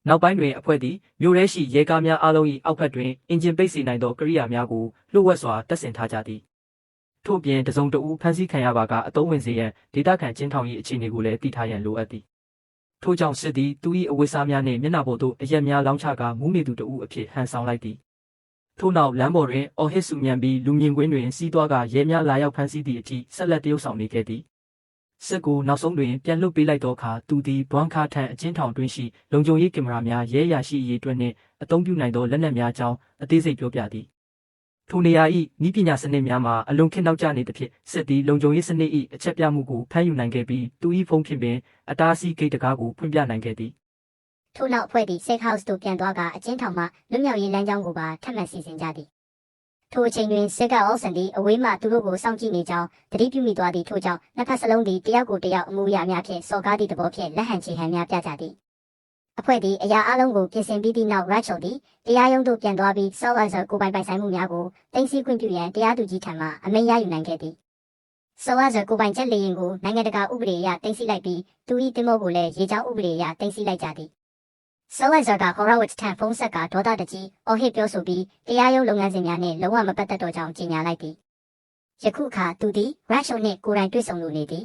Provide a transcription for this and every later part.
နောက်ပိုင်းတွင်အဖွဲ့သည်မြို့ရဲရှိရဲကားများအားလုံး၏အောက်ဘက်တွင်အင်ဂျင်ပိတ်စေနိုင်သောကိရိယာများကိုလျှို့ဝှက်စွာတပ်ဆင်ထားကြသည်ထို့ပြင်တစုံတဦးဖမ်းဆီးခံရပါကအသုံးဝင်စေရန်ဒေသခံချင်းထောင်၏အခြေအနေကိုလည်းသိထားရန်လိုအပ်သည်ထို့ကြောင့်စစ်သည်သူ၏အဝတ်စားများနှင့်မျက်နှာပေါ်သို့အရက်များလောင်းချကာမူးနေသူတဦးအဖြစ်ဟန်ဆောင်လိုက်သည်ထို့နောက်လမ်းပေါ်တွင်အော်ဟစ်ဆူညံပြီးလူမြင်ကွင်းတွင်စီးသွားကရဲများလာရောက်ဖမ်းဆီးသည့်အထိဆက်လက်တရုပ်ဆောင်နေခဲ့သည်စစ်ကိုနောက်ဆုံးတွင်ပြန်လွှတ်ပေးလိုက်သောအခါသူသည်ဘွမ်ခါထံအချင်းထောင်တွင်ရှိလုံခြုံရေးကင်မရာများရဲရရှိရေးအတွက်နှင့်အသုံးပြုနိုင်သောလက်နက်များအကြောင်းအသေးစိတ်ပြောပြသည်ထိုနေရာ၏ဤပညာစနစ်များမှာအလွန်ခေတ်နောက်ကျနေသဖြင့်စစ်သည်လုံခြုံရေးစနစ်၏အချက်ပြမှုကိုဖမ်းယူနိုင်ခဲ့ပြီးသူ၏ဖုန်းဖြင့်ပင်အတားအဆီးဂိတ်တကားကိုဖွင့်ပြနိုင်ခဲ့သည်ထို့နောက်အဖွဲ့သည် Safe House သို့ပြန်သွားကအကျဉ်းထောင်မှလွတ်မြောက်ရေးလမ်းကြောင်းကိုပါထပ်မံစီစဉ်ကြသည်ထိုအချိန်တွင်စစ်ကအော်ဆန်သည်အဝေးမှသူတို့ကိုစောင့်ကြည့်နေကြောင်းသတိပြုမိသွားသည့်ထို့ကြောင့်နှစ်ဖက်စလုံးသည်တယောက်ကိုတယောက်အမှုရာများဖြင့်စော်ကားသည့်သဘောဖြင့်လက်ဟန်ချေဟန်များပြကြသည်အဖွဲ့သည်အရာအလုံးကိုပြင်ဆင်ပြီးသည့်နောက် Rachel သည်တရားရုံးသို့ပြန်သွားပြီး Salazar ကိုပိုင်ဆိုင်မှုများကိုတင်စီခွင့်ပြုရန်တရားသူကြီးထံမှအမိန့်ရယူနိုင်ခဲ့သည် Salazar ကိုပိုင်ချက်လေယာဉ်ကိုနိုင်ငံတကာဥပဒေအရတင်စီလိုက်ပြီးသူ၏တင်မောကိုလည်းရေကြောင်းဥပဒေအရတင်စီလိုက်ကြသည်Salazar က Horowitz ထံဖုန်းဆက်ကဒေါသတကြီးအော်ဟစ်ပြောဆိုပြီးတရားရုံးလုပ်ငန်းစဉ်များနှင့်လုံးဝမပတ်သက်တော့ကြောင်းကြေညာလိုက်သည်ယခုအခါသူသည် Rachel နှင့်ကိုယ်တိုင်တွေ့ဆုံလိုနေသည်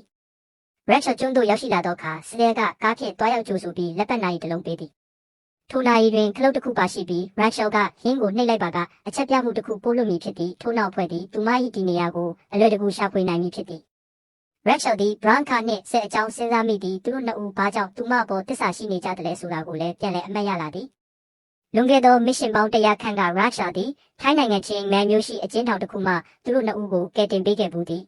Rachel ကျွန်းသို့ရောက်ရှိလာသောအခါစလဲကကားဖြင့်တွားရောက်ကြိုဆိုပြီးလက်ပတ်နာရီတစ်လုံးပေးသည်ထိုနာရီတွင်ခလုတ်တစ်ခုပါရှိပြီး Rachel ကရင်းကိုနှိပ်လိုက်ပါကအချက်ပြမှုတစ်ခုပို့လွှတ်မည်ဖြစ်သည်ထို့နောက်ဖွဲ့သည်သူမ၏ဒီနေရာကိုအလွယ်တကူရှာဖွေနိုင်မည်ဖြစ်သည် Rachel သည် Branca နှင့်ဆက်အကြောင်းစဉ်းစားမိသည်သူတို့နှစ်ဦးဘာကြောင့်သူမအပေါ်တစ္ဆာရှိနေကြတယ်လဲဆိုတာကိုလည်းပြန်လည်အမှတ်ရလာသည်လွန်ခဲ့သော mission ပေါင်း100ခန့်က Rachel သည်ထိုင်းနိုင်ငံချင်းမဲမျိုးရှိအကျဉ်းထောင်တစ်ခုမှသူတို့နှစ်ဦးကိုကယ်တင်ပေးခဲ့ဘူးသည်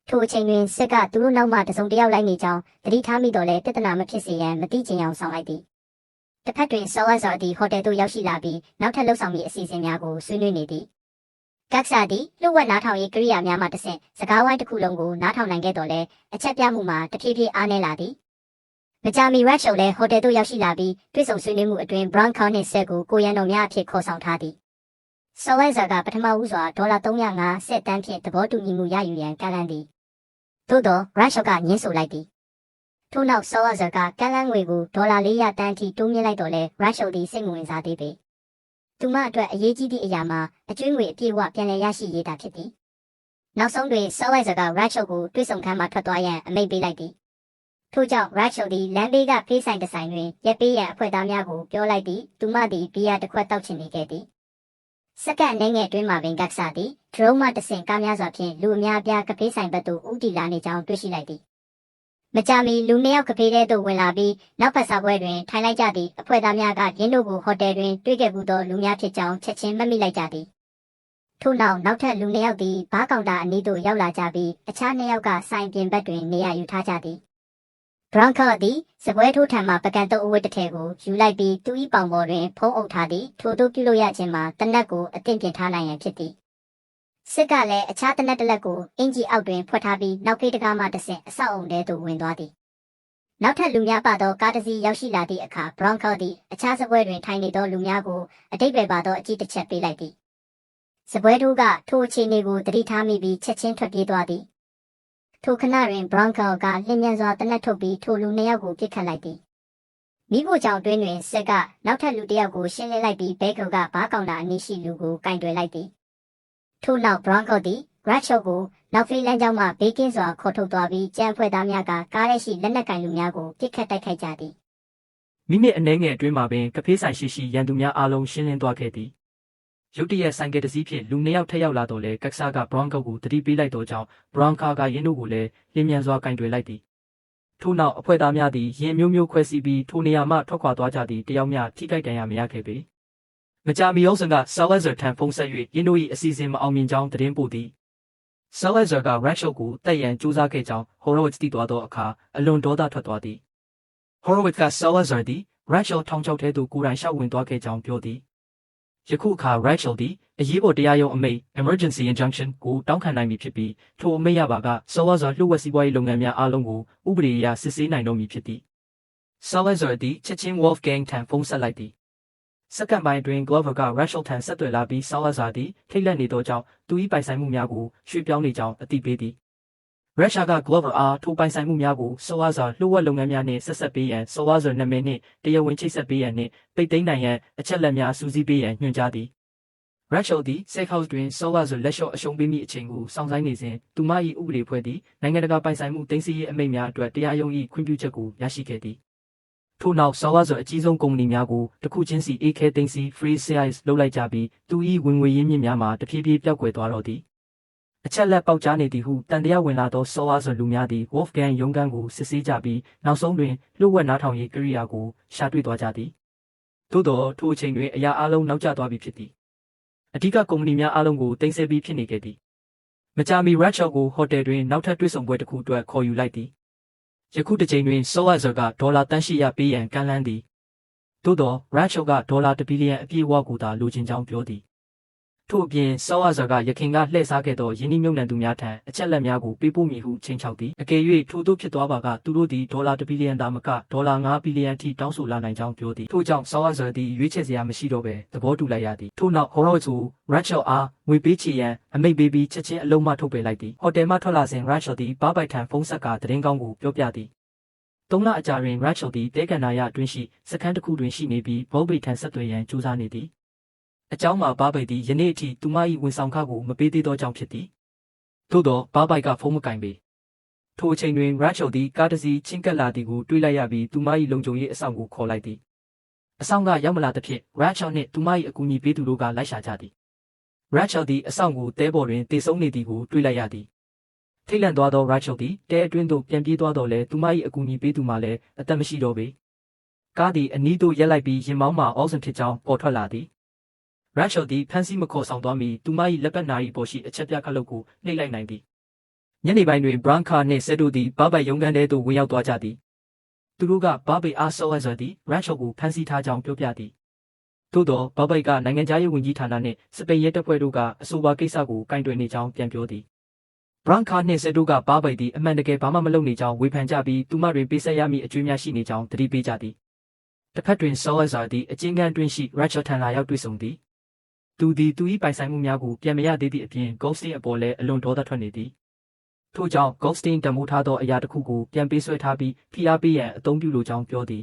ထိုအချိန်တွင်စစ်ကသူတို့နောက်မှတစုံတစ်ယောက်လိုက်နေကြောင်းသတိထားမိတော့လဲပြဿနာမဖြစ်စေရန်မတိကျင်အောင်ဆောင်လိုက်သည်တစ်ဖက်တွင် Salazar သည်ဟိုတယ်သို့ရောက်ရှိလာပြီးနောက်ထပ်လှုပ်ဆောင်မည့်အစီအစဉ်များကိုဆွေးနွေးနေသည်ကက်ဆာသည်လှုပ်ဝက်နားထောင်ရေးကိရိယာများမှတစ်ဆင့်စကားဝိုင်းတစ်ခုလုံးကိုနားထောင်နိုင်ခဲ့တော့လဲအချက်ပြမှုမှာတဖြည်းဖြည်းအားနည်းလာသည်မကြာမီ Rachel လည်းဟိုတယ်သို့ရောက်ရှိလာပြီးတွေ့ဆုံဆွေးနွေးမှုအတွင်း Branca နှင့်ဆက်ကိုကိုရန်တော်များအဖြစ်ခေါ်ဆောင်ထားသည် Salazar ကပထမဦးစွာဒေါ်လာ350တန်းဖြင့်သဘောတူညီမှုရယူရန်ကမ်းလှမ်းသည်သို့သော Rachel ကညှင်းဆိုလိုက်သည်ထို့နောက် Salazar ကကမ်းလှမ်းငွေကိုဒေါ်လာ400တန်းထိတိုးမြင့်လိုက်တော့လဲ Rachel သည်စိတ်မဝင်စားသေးပေသူမအတွက်အရေးကြီးသည့်အရာမှာအကျွေးငွေအပြည့်အဝပြန်လည်ရရှိရေးတာဖြစ်သည်နောက်ဆုံးတွင် Salazar က Rachel ကိုတွေ့ဆုံခန်းမှထွက်သွားရန်အမိန့်ပေးလိုက်သည်ထို့ကြောင့် Rachel သည်လမ်းဘေးကဖေးဆိုင်တစ်ဆိုင်တွင်ရက်ပေးရန်အဖွဲ့သားများကိုပြောလိုက်သည်သူမသည်ဘီယာတစ်ခွက်တောက်ချင်နေခဲ့သည်စက္ကန့်အနည်းငယ်အတွင်းမှာပင်ကက်ဆာသည် drone မှတဆင့်ကားများစွာဖြင့်လူအများအပြားကဖေးဆိုင်ဘက်သို့ဦးတည်လာနေကြောင်းတွေ့ရှိလိုက်သည်မကြာမီလူနှစ်ယောက်ကဖေးထဲသို့ဝင်လာပြီးနောက်ဖက်စားပွဲတွင်ထိုင်လိုက်ကြသည့်အဖွဲ့သားများကရင်းတို့ကိုဟိုတယ်တွင်တွေ့ခဲ့မှုသောလူများဖြစ်ကြောင်းချက်ချင်းမှတ်မိလိုက်ကြသည်ထို့နောက်ထပ်လူနှစ်ယောက်သည်ဘားကောင်တာအနီးသို့ရောက်လာကြပြီးအခြားနှစ်ယောက်ကဆိုင်ပြင်ဘက်တွင်နေရာယူထားကြသည် Branca သည်စပွဲထိုးထံမှပကံတုပ်အဝတ်တစ်ထည်ကိုယူလိုက်ပြီးသူ၏ပေါင်ပေါ်တွင်ဖုံးအုပ်ထားသည်ထို့သို့ပြုလုပ်ရခြင်းမှာတနက်ကိုအသင့်ပြင်ထားနိုင်ရန်ဖြစ်သည်စစ်ကလည်းအခြားတနက်တစ်လက်ကိုအင်ဂျီအောက်တွင်ဖွက်ထားပြီးနောက်ဖေးတကားမှတဆင့်အဆောက်အုံထဲသို့ဝင်သွားသည်နောက်ထပ်လူများပါသောကားတစ်စီးရောက်ရှိလာသည့်အခါ Branca သည်အခြားစပွဲတွင်ထိုင်နေသောလူများကိုအတိတ်ပဲပါသောအကြည့်တစ်ချက်ပေးလိုက်သည်စပွဲထိုးကထိုအခြေအနေကိုသတိထားမိပြီးချက်ချင်းထွက်ပြေးသွားသည်ထိုခဏတွင် Branca ကလျင်မြန်စွာတနက်ထုတ်ပြီးထိုလူနှစ်ယောက်ကိုပစ်ခတ်လိုက်သည်မိဖို့ကြောင့်တွင်တွင်စစ်ကနောက်ထပ်လူတစ်ယောက်ကိုရှင်းလင်းလိုက်ပြီးဘဲကုံကဘားကောင်တာအနည်းရှိလူကိုကင်တွယ်လိုက်သည်ထို့နောက် Branca သည် Rachel ကိုနောက်ဖေးလမ်းကြောင်းမှဘေးကင်းစွာခေါ်ထုတ်သွားပြီးကြံဖွဲ့သားများကကားထဲရှိလက်နက်ကင်လူများကိုပစ်ခတ်တိုက်ခိုက်ကြသည်မိနစ်အနည်းငယ်အတွင်းမှာပင်ကဖေးဆိုင်ရှိရန်သူများအားလုံးရှင်းလင်းသွားခဲ့သည်ရုတ်တရက်ဆိုင်ကယ်တစ်စီးဖြင့်လူနှစ်ယောက်ထက်ရောက်လာတော့လဲကက်ဆာက Branca ကိုတတိပေးလိုက်တော့ကြောင်း Branca ကရင်းတို့ကိုလည်းလျင်မြန်စွာကင်တွယ်လိုက်သည်ထို့နောက်အဖွဲ့သားများသည်ရင်မျိုးမျိုးခွဲစီးပြီးထိုနေရာမှထွက်ခွာသွားကြသည့်တယောက်မျှထိခိုက်ဒဏ်ရာမရခဲ့ပေမကြာမီအောင်စံက Salazar ထံဖုန်းဆက်၍ရင်းတို့၏အစီအစဉ်မအောင်မြင်ကြောင်းသတင်းပို့သည် Salazar က Rachel ကိုတိုက်ရန်ကြိုးစားခဲ့ကြောင်း Horowitz သိသွားသောအခါအလွန်ဒေါသထွက်သွားသည် Horowitz က Salazar သည် Rachel ထောင်ချောက်ထဲသို့ကိုယ်တိုင်ရှောက်ဝင်သွားခဲ့ကြောင်းပြောသည်ယခုအခါ Rachel သည်အရေးပေါ်တရားရုံးအမိန့် emergency injunction ကိုတောင်းခံနိုင်ပြီဖြစ်ပြီးထိုအမိန့်ရပါက Salazar လှုပ်ဝက်စီးပွားရေးလုပ်ငန်းများအားလုံးကိုဥပဒေအရစစ်ဆေးနိုင်တော့မည်ဖြစ်သည် Salazar သည်ချက်ချင်း Wolfgang ထံဖုန်းဆက်လိုက်သည်စက္ကန့်ပိုင်းအတွင်း Glover က Rachel ထံဆက်သွယ်လာပြီး Salazar သည်ထိတ်လန့်နေသောကြောင့်သူ၏ပိုင်ဆိုင်မှုများကိုရွှေ့ပြောင်းနေကြောင်းအသိပေးသည် ရုရှားက Glover အားထိုပိုင်ဆိုင်မှုများကိုစောဝါစွာလှုပ်ဝက်လုပ်ငန်းများနှင့်ဆက်ဆက်ပေးရန်စောဝါစွာနာမည်နှင့်တရားဝင်ချိတ်ဆက်ပေးရန်နှင့်ပိတ်သိမ်းနိုင်ရန်အချက်လက်များစူးစီးပေးရန်ညွှန်ကြားသည် Rachel သည် Safe House တွင်စောဝါစွာလက်လျှော့အရှုံးပေးမိအချိန်ကိုစောင့်ဆိုင်နေစဉ်သူမ၏ဥပဒေဖွဲ့သည့်နိုင်ငံတကာပိုင်ဆိုင်မှုတင်စီရေးအမိန့်များအတွက်တရားရုံး၏ခွင့်ပြုချက်ကိုရရှိခဲ့သည်ထို့နောက်စောဝါစွာအကြီးဆုံးကုမ္ပဏီများကိုတစ်ခုချင်းစီ AK တင်စီ Free Sales လုပ်လိုက်ကြပြီးသူ၏ဝင်ငွေရင်းမြစ်များမှာတဖြည်းဖြည်းပျောက်ကွယ်သွားတော့သည်အချက်လက်ပေါက်ကြားနေသည်ဟုတန်တရားဝင်လာသောစောဝါစွာလူများသည် Wolfgang ရုံးခန်းကိုစစ်ဆေးကြပြီးနောက်ဆုံးတွင်လှုပ်ဝက်နားထောင်ရေးကိရိယာကိုရှာတွေ့သွားကြသည်သို့သောထိုအချိန်တွင်အရာအလုံးနောက်ကျသွားပြီဖြစ်သည်အဓိကကုမ္ပဏီများအားလုံးကိုတင်ဆက်ပြီးဖြစ်နေခဲ့သည်မကြာမီ Rachel ကိုဟိုတယ်တွင်နောက်ထပ်တွေ့ဆုံပွဲတစ်ခုအတွက်ခေါ်ယူလိုက်သည်ယခုတစ်ချိန်တွင်စောဝါစွာကဒေါ်လာတန်း800ပေးရန်ကမ်းလှမ်းသည်သို့သော Rachel ကဒေါ်လာ1ဘီလီယံအပြည့်အဝကိုသာလိုချင်ကြောင်းပြောသည်ထို့အပြင်စောဝါစွာကရခင်ကလှည့်စားခဲ့သောယင်းနှိမ့်မြုပ်နှံသူများထံအချက်လက်များကိုပေးပို့မည်ဟုချိန်ချောက်သည်အကယ်၍ထို့သို့ဖြစ်သွားပါကသူတို့သည်ဒေါ်လာ1ဘီလီယံသာမကဒေါ်လာ5ဘီလီယံထိတောင်းဆိုလာနိုင်ကြောင်းပြောသည်ထို့ကြောင့်စောဝါစွာသည်ရွေးချယ်စရာမရှိတော့ဘဲသဘောတူလိုက်ရသည်ထို့နောက် Horowitz ကို Rachel အားငွေပေးချေရန်အမိန့်ပေးပြီးချက်ချင်းအလုံးမထုတ်ပယ်လိုက်သည်ဟိုတယ်မှထွက်လာစဉ် Rachel သည်ဘားပိုက်ထံဖုန်းဆက်ကသတင်းကောင်းကိုပြောပြသည်3လအကြာတွင် Rachel သည်တဲကန်နာရအတွင်းရှိစခန်းတစ်ခုတွင်ရှိနေပြီးဘောဘိတ်ထံဆက်သွယ်ရန်ကြိုးစားနေသည်အကြောင်းမှာဘားပိုက်သည်ယနေ့အထိသူမ၏ဝန်ဆောင်ခကိုမပေးသေးသောကြောင့်ဖြစ်သည်သို့သောဘားပိုက်ကဖုန်းမကင်ပေထိုအချိန်တွင် Rachel သည်ကားတစ်စီးချင်းကပ်လာသည်ကိုတွေးလိုက်ရပြီးသူမ၏လုံခြုံရေးအဆောင်ကိုခေါ်လိုက်သည်အဆောင်ကရောက်မလာသဖြင့် Rachel နှင့်သူမ၏အကူအညီပေးသူတို့ကလိုက်ရှာကြသည် Rachel သည်အဆောင်ကိုတဲပေါ်တွင်တေဆုံးနေသည်ကိုတွေးလိုက်ရသည်ထိတ်လန့်သွားသော Rachel သည်တဲအတွင်းသို့ပြန်ပြေးသွားတော့လဲသူမ၏အကူအညီပေးသူမှလည်းအသက်မရှိတော့ပေကားသည်အနီးသို့ရက်လိုက်ပြီးရင်မောင်းမှအောက်စင်ဖြစ်ကြောင်းပေါ်ထွက်လာသည်Rachel သည်ဖန်စီမခေါ်ဆောင်သွားမီသူမ၏လက်ပတ်နာ၏ပေါ်ရှိအချက်ပြခလုတ်ကိုနှိပ်လိုက်နိုင်သည်ညနေပိုင်းတွင် Branca နှင့် Sedo သည်ဘားပိုက်ရုံးခန်းထဲသို့ဝင်ရောက်သွားကြသည်သူတို့ကဘားပိုက်အားဆော့ဝဲစွာသည် Rachel ကိုဖန်စီထားကြောင်းပြောပြသည်သို့သောဘားပိုက်ကနိုင်ငံခြားရေးဝန်ကြီးဌာနနှင့်စပိန်ရဲတပ်ဖွဲ့တို့ကအဆိုပါကိစ္စကိုကင်တွယ်နေကြောင်းပြန်ပြောသည် Branca နှင့် Sedo ကဘားပိုက်သည်အမှန်တကယ်ဘာမှမလုပ်နေကြောင်းဝေဖန်ကြပြီးသူမတွင်ပေးဆက်ရမည့်အကျွေးများရှိနေကြောင်းသတိပေးကြသည်တစ်ဖက်တွင်ဆော့ဝဲစွာသည်အကျဉ်းခန်းတွင်ရှိ Rachel ထံလာရောက်တွေ့ဆုံသည်သူသည်သူ၏ပိုင်ဆိုင်မှုများကိုပြန်မရသေးသည့်အပြင် Goldstein အပေါ်လည်းအလွန်ဒေါသထွက်နေသည်ထို့ကြောင့် Goldstein တံမိုးထားသောအရာတစ်ခုကိုပြန်ပေးဆွဲထားပြီးဖိအားပေးရန်အသုံးပြုလိုကြောင်းပြောသည်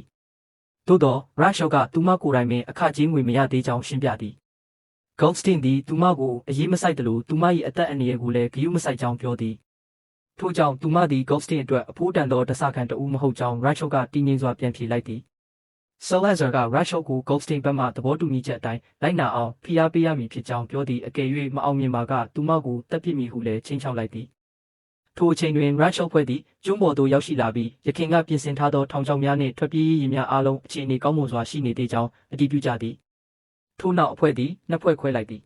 သို့သော Rachel ကသူမကိုယ်တိုင်ပင်အခကြေးငွေမရသေးကြောင်းရှင်းပြသည် Goldstein သည်သူမကိုအရေးမဆိုင်သလိုသူမ၏အသက်အန္တရာယ်ကိုလည်းဂရုမစိုက်ကြောင်းပြောသည်ထို့ကြောင့်သူမသည် Goldstein အတွက်အဖိုးတန်သောဒဆခံတဦးမဟုတ်ကြောင်း Rachel ကတည်ငြိမ်စွာပြန်ဖြေလိုက်သည်Salazar က Rachel ကို Goldstein ဘက်မှသဘောတူညီချက်အတိုင်းလိုက်နာအောင်ဖိအားပေးရမည်ဖြစ်ကြောင်းပြောသည့်အကယ်၍မအောင်မြင်ပါကသူမကိုတပ်ပစ်မည်ဟုလည်းချင်းချောက်လိုက်သည်ထိုအချိန်တွင် Rachel ဖွဲ့သည့်ကျွန်းပေါ်သို့ရောက်ရှိလာပြီးရခင်ကပြင်ဆင်ထားသောထောင်ချောက်များနှင့်ထွက်ပြေးရေးများအားလုံးအခြေအနေကောင်းမွန်စွာရှိနေသေးကြောင်းအတည်ပြုကြသည်ထို့နောက်အဖွဲ့သည်နှစ်ဖွဲ့ခွဲလိုက်သည်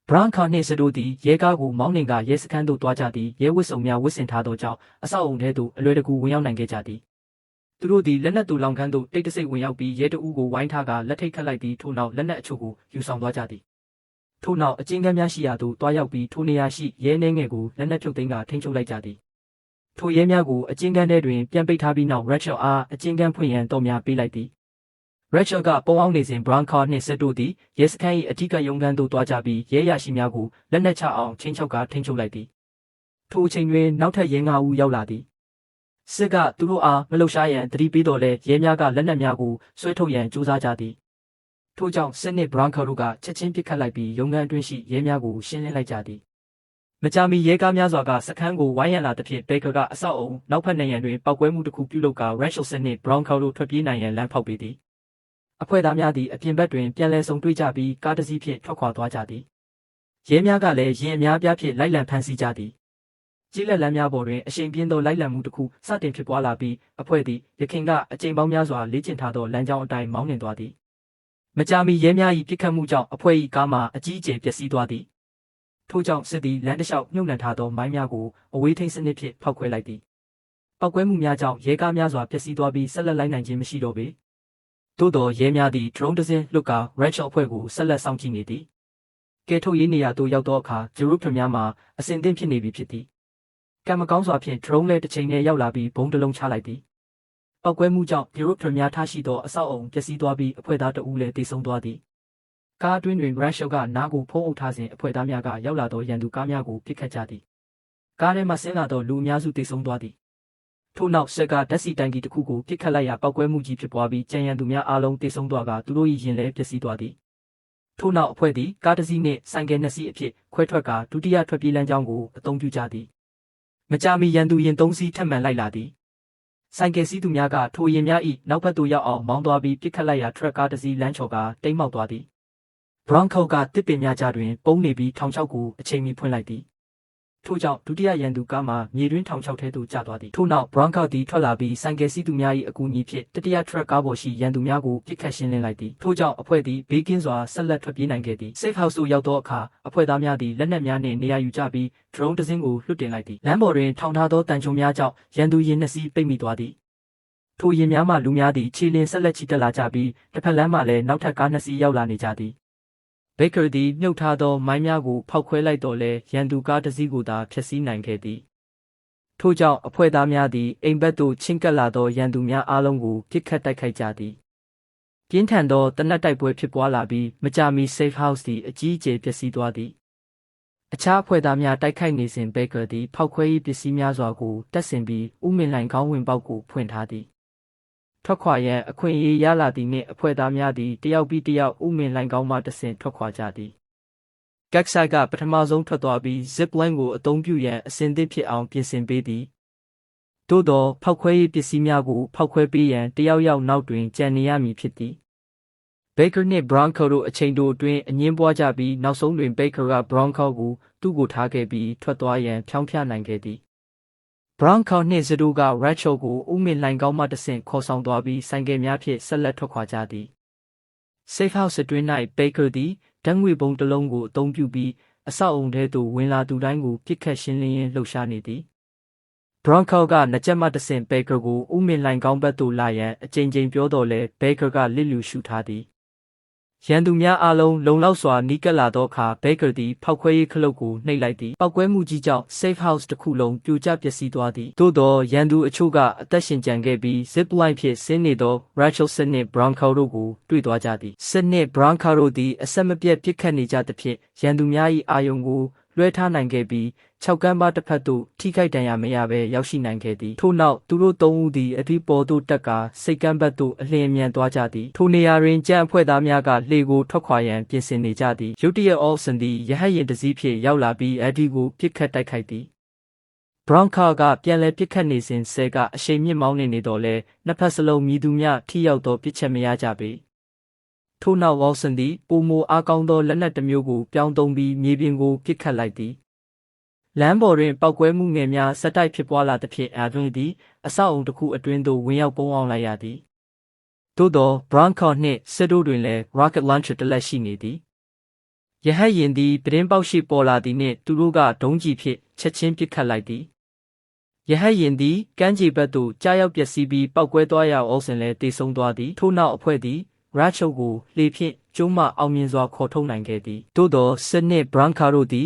Branca နှင့် Sedo သည်ရဲကားကိုမောင်းနှင်ကရဲစခန်းသို့တွားကြသည်ရဲဝတ်စုံများဝတ်ဆင်ထားသောကြောင့်အဆောက်အုံထဲသို့အလွယ်တကူဝင်ရောက်နိုင်ခဲ့ကြသည်သူတို့သည်လက်နက်တူလောင်ခန်းသို့တိတ်တဆိတ်ဝင်ရောက်ပြီးရဲတအုပ်ကိုဝိုင်းထားကလက်ထိတ်ခတ်လိုက်ပြီးထို့နောက်လက်နက်အချို့ကိုယူဆောင်သွားကြသည်ထို့နောက်အကျဉ်းခန်းများရှိရာသို့တွားရောက်ပြီးထိုနေရာရှိရဲနှဲငယ်ကိုလက်နက်ဖြုတ်သိမ်းကထိန်းချုပ်လိုက်ကြသည်ထိုရဲများကိုအကျဉ်းခန်းထဲတွင်ပြန်ပိတ်ထားပြီးနောက် Rachel အားအကျဉ်းခန်းဖွင့်ရန်တော်များပေးလိုက်သည် Rachel ကပုံအောင်နေစဉ် Branca နှင့် Sedo သည်ရဲစခန်း၏အထူးကရုံးခန်းသို့တွားကြပြီးရဲရရှိများကိုလက်နက်ချအောင်ချင်းချောက်ကထိန်းချုပ်လိုက်သည်ထိုအချိန်တွင်နောက်ထပ်ရဲ9ဦးရောက်လာသည်စစ်ကသူတို့အားမလှုပ်ရှားရန်တတိပေးတော်လဲရဲများကလက်နက်များကိုဆွဲထုတ်ရန်ကြိုးစားကြသည်ထို့ကြောင့်စစ်နှင့် Branca တို့ကချက်ချင်းပစ်ခတ်လိုက်ပြီးရုံးခန်းအတွင်းရှိရဲများကိုရှင်းလင်းလိုက်ကြသည်မကြာမီရဲကားများစွာကစခန်းကိုဝိုင်းရန်လာသဖြင့် Baker ကအဆောက်အုံနောက်ဖက်နေရန်တွင်ပောက်ကွဲမှုတစ်ခုပြုလုပ်က Rachel နှင့် Branca တို့ထွက်ပြေးနိုင်ရန်လမ်းဖောက်ပေးသည်အဖွဲ့သားများသည်အပြင်ဘက်တွင်ပြန်လည်ဆုံတွေ့ကြပြီးကားတစ်စီးဖြင့်ထွက်ခွာသွားကြသည်ရဲများကလည်းရင်အများပြားဖြင့်လိုက်လံဖမ်းဆီးကြသည်ကြီးလက်လမ်းများပေါ်တွင်အရှိန်ပြင်းသောလိုက်လံမှုတစ်ခုစတင်ဖြစ်ပွားလာပြီးအဖွဲ့သည်ရခင်ကအကြိမ်ပေါင်းများစွာလေ့ကျင့်ထားသောလမ်းကြောင်းအတိုင်းမောင်းနှင်သွားသည်မကြာမီရဲများ၏ပစ်ခတ်မှုကြောင့်အဖွဲ့၏ကားမှအကြီးအကျယ်ပျက်စီးသွားသည်ထို့ကြောင့်စစ်သည်လမ်းတစ်လျှောက်မြုပ်နှံထားသောမိုင်းများကိုအဝေးထိန်းစနစ်ဖြင့်ဖောက်ခွဲလိုက်သည်ပောက်ကွဲမှုများကြောင့်ရဲကားများစွာပျက်စီးသွားပြီးဆက်လက်လိုက်နိုင်ခြင်းမရှိတော့ပေသို့သောရဲများသည် drone တစ်စင်းလွတ်ကာ Rachel အဖွဲ့ကိုဆက်လက်စောင့်ကြည့်နေသည်ကဲထုတ်ရေးနေရာသို့ရောက်သောအခါဂျေရုဖများမှာအဆင်သင့်ဖြစ်နေပြီဖြစ်သည်ကံမကောင်းစွာဖြင့် drone လည်းတစ်ချိန်တည်းရောက်လာပြီးဘုံတစ်လုံးချလိုက်သည်ပောက်ကွဲမှုကြောင့်ဂျေရုဖများထားရှိသောအဆောက်အုံပျက်စီးသွားပြီးအဖွဲ့သားတဦးလည်းသေဆုံးသွားသည်ကားအတွင်းတွင် Rachel ကနားကိုဖုံးအုပ်ထားစဉ်အဖွဲ့သားများကရောက်လာသောရန်သူကားများကိုပစ်ခတ်ကြသည် ကားထဲမှာဆင်းလာသောလူအများစုသေဆုံးသွားသည်ထို့နောက်ဆက်ကဓာတ်ဆီတိုင်ကီတစ်ခုကိုပစ်ခတ်လိုက်ရာပောက်ကွဲမှုကြီးဖြစ်ပွားပြီးကြံရန်သူများအားလုံးသေဆုံးသွားကသူတို့၏ရင်လည်းပျက်စီးသွားသည်ထို့နောက်အဖွဲ့သည်ကားတစ်စီးနှင့်ဆိုင်ကယ်နှစ်စီးအဖြစ်ခွဲထွက်ကဒုတိယထွက်ပြေးလမ်းကြောင်းကိုအသုံးပြုကြသည်မကြာမီရန်သူရင်၃စီးထပ်မံလိုက်လာသည်ဆိုင်ကယ်စီးသူများကထိုရင်များ၏နောက်ဘက်သို့ရောက်အောင်မောင်းသွားပြီးပစ်ခတ်လိုက်ရာထရက်ကားတစ်စီးလမ်းချော်ကတိမ်းမောက်သွားသည်ဘရောင်းခေါကတစ်ပင်များကြားတွင်ပုံနေပြီးထောင်ချောက်ကိုအချိန်မီဖွင့်လိုက်သည်ထို့ကြောင့်ဒုတိယရန်သူကားမှမြေတွင်းထောင်ချောက်ထဲသို့ကျသွားသည်ထို့နောက်ဘရောင်းခေါသည်ထွက်လာပြီးဆိုင်ကယ်စီးသူများ၏အကူအညီဖြင့်တတိယထရက်ကားပေါ်ရှိရန်သူများကိုပစ်ခတ်ရှင်းလင်းလိုက်သည်ထို့ကြောင့်အဖွဲ့သည်ဘေးကင်းစွာဆက်လက်ထွက်ပြေးနိုင်ခဲ့သည် Safe House သို့ရောက်သောအခါအဖွဲ့သားများသည်လက်နက်များနှင့်နေရာယူကြပြီး drone တစ်စင်းကိုလွှတ်တင်လိုက်သည်လမ်းပေါ်တွင်ထောင်ထားသောတန်ချုံများကြောင့်ရန်သူရင်နှစ်စီးပိတ်မိသွားသည်ထိုရင်များမှလူများသည်ခြေလျင်ဆက်လက်ချီတက်လာကြပြီးတစ်ဖက်လမ်းမှလည်းနောက်ထပ်ကားနှစ်စီးရောက်လာနေကြသည်ဘေကာသည်မြုပ်ထားသောမိုင်းများကိုဖောက်ခွဲလိုက်တော့လဲရန်သူကားတစ်စီးကိုသာဖျက်ဆီးနိုင်ခဲ့သည်ထို့ကြောင့်အဖွဲ့သားများသည်အိမ်ဘက်သို့ချဉ်ကပ်လာသောရန်သူများအားလုံးကိုပစ်ခတ်တိုက်ခိုက်ကြသည်ပြင်းထန်သောတနက်တိုက်ပွဲဖြစ်ပွားလာပြီးမကြာမီ Safe House သည်အကြီးအကျယ်ပျက်စီးသွားသည်အခြားအဖွဲ့သားများတိုက်ခိုက်နေစဉ်ဘေကာသည်ဖောက်ခွဲရေးပစ္စည်းများစွာကိုတပ်ဆင်ပြီးဥမင်လိုင်ခေါင်းဝင်ပေါက်ကိုဖွင့်ထားသည်ထွက်ခွာရန်အခွင့်အရေးရလာသည်နှင့်အဖွဲ့သားများသည်တယောက်ပြီးတယောက်ဥမင်လိုင်ခေါင်းမှတဆင့်ထွက်ခွာကြသည်ကက်ဆိုင်ကပထမဆုံးထွက်သွားပြီး zip line ကိုအသုံးပြုရန်အစဉ်သင့်ဖြစ်အောင်ပြင်ဆင်ပေးသည်သို့သောဖောက်ခွဲရေးပစ္စည်းများကိုဖောက်ခွဲပေးရန်တယောက်ယောက်နောက်တွင်ကြံနေရမည်ဖြစ်သည်ဘေကာနှင့်ဘရောင်းခေါတို့အချိန်တိုအတွင်းအငင်းပွားကြပြီးနောက်ဆုံးတွင်ဘေကာကဘရောင်းခေါကိုသူ့ကိုထားခဲ့ပြီးထွက်သွားရန်ဖြောင်းဖျနိုင်ခဲ့သည်ဘရောင်းခေါနှင့်ဇဒိုကရက်ချိုကိုဥမင်လိုင်ကောင်းမှတဆင့်ခေါ်ဆောင်သွားပြီးဆိုင်ကယ်များဖြင့်ဆက်လက်ထွက်ခွာကြသည် Safe House အတွင်း၌ဘေကာသည်ဓာတ်ငွေပုံတစ်လုံးကိုအသုံးပြုပြီးအဆောက်အုံထဲသို့ဝင်လာသူတိုင်းကိုပစ်ခတ်ရှင်းလင်းရင်းလှုပ်ရှားနေသည်ဘရောင်းခေါကနှစ်ချက်မှတဆင့်ဘေကာကိုဥမင်လိုင်ကောင်းဘက်သို့လာရန်အကြိမ်ကြိမ်ပြောတော်လဲဘေကာကလစ်လျူရှုထားသည်ရန်သူများအားလုံးလုံလောက်စွာနီးကပ်လာသောအခါဘေကာသည်ဖောက်ခွဲရေးခလုတ်ကိုနှိပ်လိုက်သည်ပောက်ကွဲမှုကြီးကြောင့် Safe House တစ်ခုလုံးပြိုကျပျက်စီးသွားသည်သို့သောရန်သူအချို့ကအသက်ရှင်ကျန်ခဲ့ပြီး zip line ဖြင့်ဆင်းနေသော Rachel စစ်နှင့် Bronco တို့ကိုတွေ့သွားကြသည်စစ်နှင့် Bronco တို့သည်အဆက်မပြတ်ပစ်ခတ်နေကြသဖြင့်ရန်သူများ၏အာရုံကိုလွှဲထားနိုင်ခဲ့ပြီး၆ကမ်းပါးတစ်ဖက်သို့ထိခိုက်ဒဏ်ရာမရဘဲရောက်ရှိနိုင်ခဲ့သည်ထို့နောက်သူတို့၃ဦးသည်အဒီပေါ်သို့တက်ကစိတ်ကမ်းဘက်သို့အလျင်အမြန်သွားကြသည်ထိုနေရာတွင်ကြံ့အဖွဲ့သားများကလှေကိုထွက်ခွာရန်ပြင်ဆင်နေကြသည်ရုတ်တရက်အော်ဆန်သည်ရဟတ်ယာဉ်တစ်စီးဖြင့်ရောက်လာပြီးအဒီကိုပစ်ခတ်တိုက်ခိုက်သည်ဘရောင်းခေါကပြန်လည်ပစ်ခတ်နေစဉ်ဆဲကအရှိန်မြင့်မောင်းနေတော့လဲနှစ်ဖက်စလုံးမြည်သူများထိရောက်သောပစ်ချက်မရကြပေထို့နောက်ဝေါဆန်သည်ပိုမိုအားကောင်းသောလက်နက်တစ်မျိုးကိုပြောင်းသုံးပြီးမြေပြင်ကိုပစ်ခတ်လိုက်သည်လမ်းပေါ်တွင်ပောက်ကွဲမှုငယ်များဆက်တိုက်ဖြစ်ပွားလာသဖြင့်အဒွင်သည်အဆောက်အုံတစ်ခုအတွင်းသို့ဝင်ရောက်ပုန်းအောင်လိုက်ရသည်သို့သော Bronco နှင့်စစ်တို့တွင်လည်း rocket launcher တစ်လက်ရှိနေသည်ရဟတ်ယာဉ်သည်ပတင်းပေါက်ရှိပေါ်လာသည်နှင့်သူတို့ကဒုံးကျည်ဖြင့်ချက်ချင်းပစ်ခတ်လိုက်သည်ရဟတ်ယာဉ်သည်ကမ်းခြေဘက်သို့ကြားရောက်ပျက်စီးပြီးပောက်ကွဲသွားရာအော်ဆန်လည်းတေဆုံးသွားသည်ထို့နောက်အဖွဲ့သည်ရာချိုကိုလှေဖြင့်ကျုံးမှအောင်မြင်စွာခေါ်ထုတ်နိုင်ခဲ့သည်သို့သောစစ်နှင့် Bronco တို့သည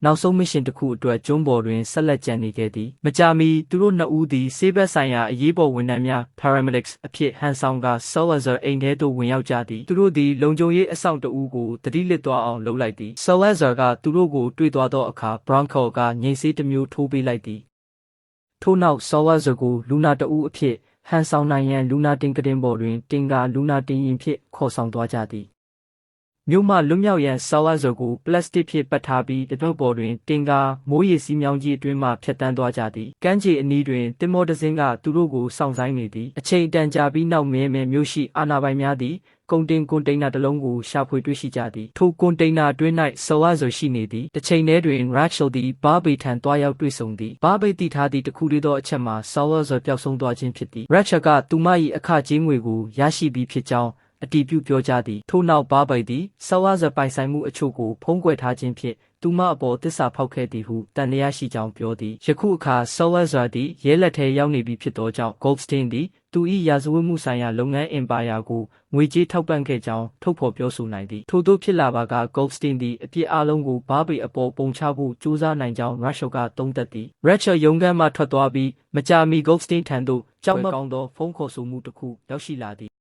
်နောက်ဆုံးမစ်ရှင်တစ်ခုအတွက်ကျုံးပေါ်တွင်ဆက်လက်ကျန်နေခဲ့သည်မကြာမီသူတို့နှစ်ဦးသည်ဆေးဘက်ဆိုင်ရာအရေးပေါ်ဝန်ထမ်းများ paramedics အဖြစ်ဟန်ဆောင်က Salazar အိမ်ထဲသို့ဝင်ရောက်ကြသည်သူတို့သည်လုံခြုံရေးအဆောင်တအူးကိုတတိလစ်သွားအောင်လုပ်လိုက်သည် Salazar ကသူတို့ကိုတွေ့သွားသောအခါ Bronco ကငြိမ်ဆေးတစ်မျိုးထိုးပေးလိုက်သည်ထို့နောက် Salazar ကိုလူနာတအူးအဖြစ်ဟန်ဆောင်နိုင်ရန်လူနာတင်ကတင်ပေါ်တွင်တင်ကာလူနာတင်ရင်ဖြင့်ခေါ်ဆောင်သွားကြသည်မြို့မှလွတ်မြောက်ရန်ဆာလာဇာကိုပလတ်စတစ်ဖြင့်ပတ်ထားပြီးတပုတ်ပေါ်တွင်တင်ကာမိုးရေစီးမြောင်းကြီးအတွင်းမှဖြတ်တန်းသွားကြသည်ကမ်းခြေအနီးတွင်တင်မောတစင်းကသူတို့ကိုစောင့်ဆိုင်းနေသည်အချိန်တန်ကြာပြီးနောက်မဲမြို့ရှိအာဏာပိုင်များသည်ကွန်တိန်နာတစ်လုံးကိုရှာဖွေတွေ့ရှိကြသည်ထိုကွန်တိန်နာအတွင်း၌ဆာလာဇာရှိနေသည်တစ်ချိန်တည်းတွင် Rachel သည်ဘားဘေထံတွားရောက်တွေ့ဆုံသည်ဘားဘေတည်ထားသည့်တစ်ခုတည်းသောအချက်မှာဆာလာဇာပျောက်ဆုံးသွားခြင်းဖြစ်သည် Rachel ကသူမ၏အခကြေးငွေကိုရရှိပြီးဖြစ်ကြောင်းအတည်ပြုပြောကြားသည်ထို့နောက်ဘားဘိုင်သည်ဆာဝါဇပိုင်ဆိုင်မှုအချို့ကိုဖုံးကွယ်ထားခြင်းဖြင့်သူမအပေါ်တစ္ဆာဖောက်ခဲ့သည်ဟုတန်တရားရှိကြောင်းပြောသည်ယခုအခါဆာဝါဇာသည်ရဲလက်ထဲရောက်နေပြီဖြစ်သောကြောင့် Goldstein သည်သူ၏ရာဇဝတ်မှုဆိုင်ရာလုပ်ငန်းအင်ပါယာကိုငွေကြေးထောက်ပံ့ခဲ့ကြောင်းထုတ်ဖော်ပြောဆိုနိုင်သည်ထို့သို့ဖြစ်လာပါက Goldstein သည်အပြစ်အလုံးကိုဘားဘိုင်အပေါ်ပုံချဖို့ကြိုးစားနိုင်ကြောင်း Rachel ကသုံးသပ်သည် Rachel ရုံးခန်းမှထွက်သွားပြီးမကြာမီ Goldstein ထံသို့ကြောက်မက်ကောင်းသောဖုန်းခေါ်ဆိုမှုတစ်ခုရောက်ရှိလာသည်